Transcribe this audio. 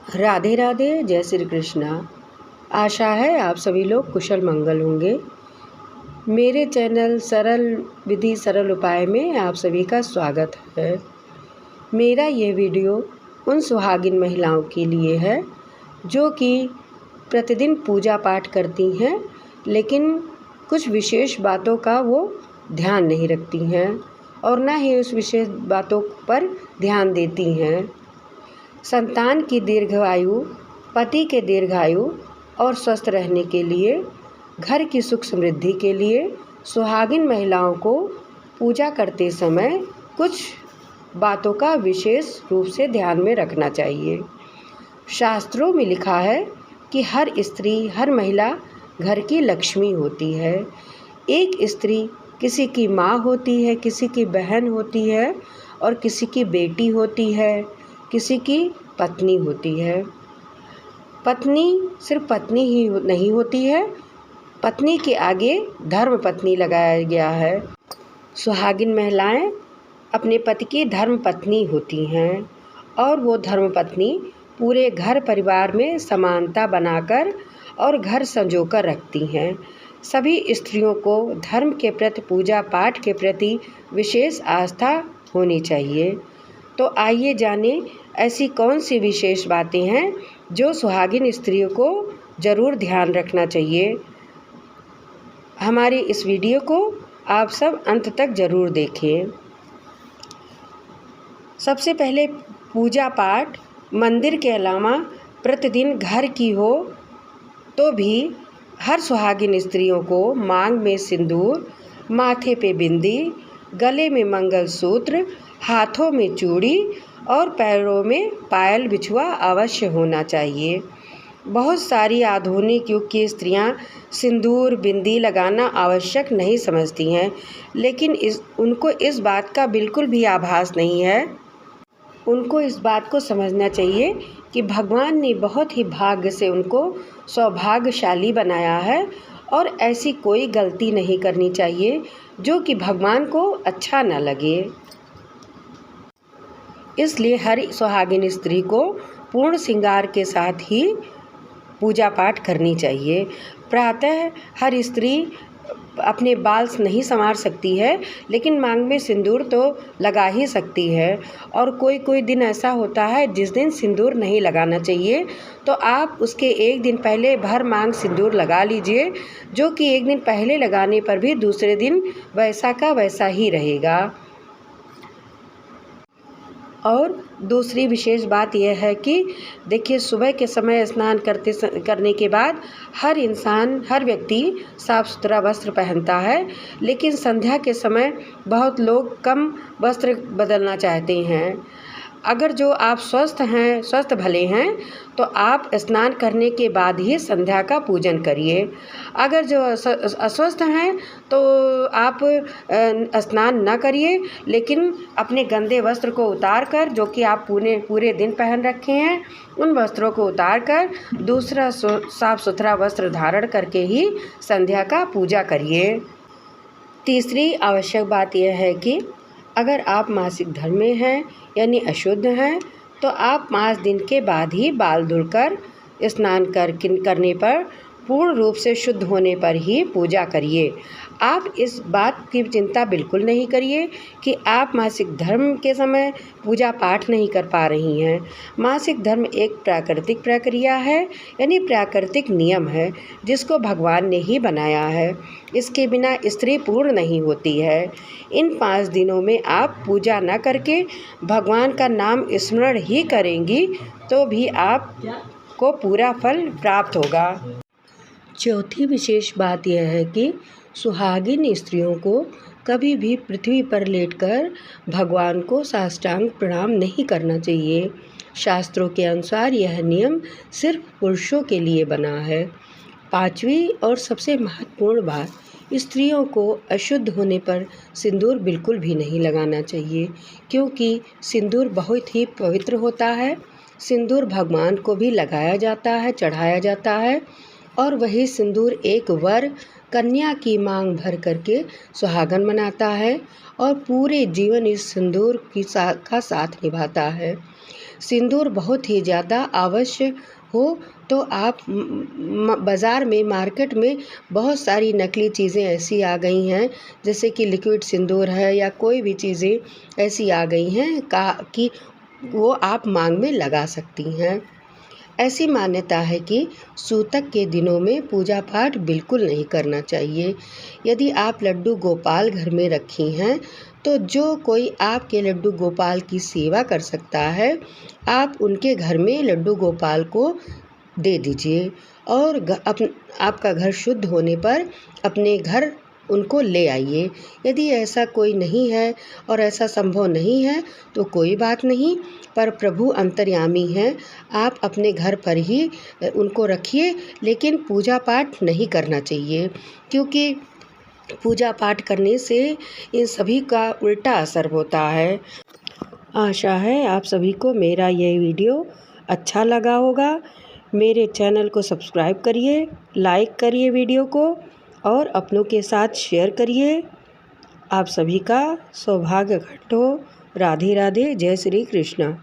राधे राधे, जय श्री कृष्णा। आशा है आप सभी लोग कुशल मंगल होंगे। मेरे चैनल सरल विधि सरल उपाय में आप सभी का स्वागत है। मेरा ये वीडियो उन सुहागिन महिलाओं के लिए है जो कि प्रतिदिन पूजा पाठ करती हैं, लेकिन कुछ विशेष बातों का वो ध्यान नहीं रखती हैं और ना ही उस विशेष बातों पर ध्यान देती हैं। संतान की दीर्घायु, पति के दीर्घायु और स्वस्थ रहने के लिए, घर की सुख समृद्धि के लिए सुहागिन महिलाओं को पूजा करते समय कुछ बातों का विशेष रूप से ध्यान में रखना चाहिए। शास्त्रों में लिखा है कि हर स्त्री, हर महिला घर की लक्ष्मी होती है। एक स्त्री किसी की माँ होती है, किसी की बहन होती है और किसी की बेटी होती है, किसी की पत्नी होती है। पत्नी सिर्फ पत्नी ही नहीं होती है, पत्नी के आगे धर्म पत्नी लगाया गया है। सुहागिन महिलाएं अपने पति की धर्म पत्नी होती हैं और वो धर्म पत्नी पूरे घर परिवार में समानता बनाकर और घर संजोकर रखती हैं। सभी स्त्रियों को धर्म के प्रति, पूजा पाठ के प्रति विशेष आस्था होनी चाहिए। तो आइए जानें ऐसी कौन सी विशेष बातें हैं जो सुहागिन स्त्रियों को ज़रूर ध्यान रखना चाहिए। हमारी इस वीडियो को आप सब अंत तक ज़रूर देखें। सबसे पहले पूजा पाठ मंदिर के अलावा प्रतिदिन घर की हो तो भी हर सुहागिन स्त्रियों को मांग में सिंदूर, माथे पे बिंदी, गले में मंगलसूत्र, हाथों में चूड़ी और पैरों में पायल बिछुआ अवश्य होना चाहिए। बहुत सारी आधुनिक युग की स्त्रियां सिंदूर बिंदी लगाना आवश्यक नहीं समझती हैं, लेकिन उनको इस बात का बिल्कुल भी आभास नहीं है। उनको इस बात को समझना चाहिए कि भगवान ने बहुत ही भाग्य से उनको सौभाग्यशाली बनाया है और ऐसी कोई गलती नहीं करनी चाहिए जो कि भगवान को अच्छा न लगे। इसलिए हर सुहागिन स्त्री को पूर्ण श्रृंगार के साथ ही पूजा पाठ करनी चाहिए। प्रातः हर स्त्री अपने बाल नहीं संवार सकती है, लेकिन मांग में सिंदूर तो लगा ही सकती है। और कोई कोई दिन ऐसा होता है जिस दिन सिंदूर नहीं लगाना चाहिए, तो आप उसके एक दिन पहले भर मांग सिंदूर लगा लीजिए, जो कि एक दिन पहले लगाने पर भी दूसरे दिन वैसा का वैसा ही रहेगा। और दूसरी विशेष बात यह है कि देखिए, सुबह के समय स्नान करने के बाद हर इंसान, हर व्यक्ति साफ़ सुथरा वस्त्र पहनता है, लेकिन संध्या के समय बहुत लोग कम वस्त्र बदलना चाहते हैं। अगर जो आप स्वस्थ हैं, स्वस्थ भले हैं, तो आप स्नान करने के बाद ही संध्या का पूजन करिए। अगर जो अस्वस्थ हैं तो आप स्नान न करिए, लेकिन अपने गंदे वस्त्र को उतार कर, जो कि आप पूरे दिन पहन रखे हैं, उन वस्त्रों को उतार कर दूसरा साफ़ सुथरा वस्त्र धारण करके ही संध्या का पूजा करिए। तीसरी आवश्यक बात यह है कि अगर आप मासिक धर्म में हैं यानी अशुद्ध हैं, तो आप 5 दिन के बाद ही बाल धुलकर स्नान करने पर, पूर्ण रूप से शुद्ध होने पर ही पूजा करिए। आप इस बात की चिंता बिल्कुल नहीं करिए कि आप मासिक धर्म के समय पूजा पाठ नहीं कर पा रही हैं। मासिक धर्म एक प्राकृतिक प्रक्रिया है, यानी प्राकृतिक नियम है जिसको भगवान ने ही बनाया है। इसके बिना स्त्री पूर्ण नहीं होती है। इन 5 दिनों में आप पूजा न करके भगवान का नाम स्मरण ही करेंगी तो भी आपको पूरा फल प्राप्त होगा। चौथी विशेष बात यह है कि सुहागिन स्त्रियों को कभी भी पृथ्वी पर लेटकर भगवान को साष्टांग प्रणाम नहीं करना चाहिए। शास्त्रों के अनुसार यह नियम सिर्फ पुरुषों के लिए बना है। 5वीं और सबसे महत्वपूर्ण बात, स्त्रियों को अशुद्ध होने पर सिंदूर बिल्कुल भी नहीं लगाना चाहिए, क्योंकि सिंदूर बहुत ही पवित्र होता है। सिंदूर भगवान को भी लगाया जाता है, चढ़ाया जाता है, और वही सिंदूर एक वर कन्या की मांग भर करके सुहागन बनाता है और पूरे जीवन इस सिंदूर का साथ निभाता है। सिंदूर बहुत ही ज़्यादा आवश्यक हो तो आप बाज़ार में मार्केट में बहुत सारी नकली चीज़ें ऐसी आ गई हैं, जैसे कि लिक्विड सिंदूर है या कोई भी चीज़ें ऐसी आ गई हैं कि वो आप मांग में लगा सकती हैं। ऐसी मान्यता है कि सूतक के दिनों में पूजा पाठ बिल्कुल नहीं करना चाहिए। यदि आप लड्डू गोपाल घर में रखी हैं तो जो कोई आपके लड्डू गोपाल की सेवा कर सकता है, आप उनके घर में लड्डू गोपाल को दे दीजिए और आपका घर शुद्ध होने पर अपने घर उनको ले आइए। यदि ऐसा कोई नहीं है और ऐसा संभव नहीं है तो कोई बात नहीं, पर प्रभु अंतर्यामी हैं, आप अपने घर पर ही उनको रखिए, लेकिन पूजा पाठ नहीं करना चाहिए, क्योंकि पूजा पाठ करने से इन सभी का उल्टा असर होता है। आशा है आप सभी को मेरा ये वीडियो अच्छा लगा होगा। मेरे चैनल को सब्सक्राइब करिए, लाइक करिए वीडियो को और अपनों के साथ शेयर करिए। आप सभी का सौभाग्य घट हो। राधे राधे। जय श्री कृष्ण।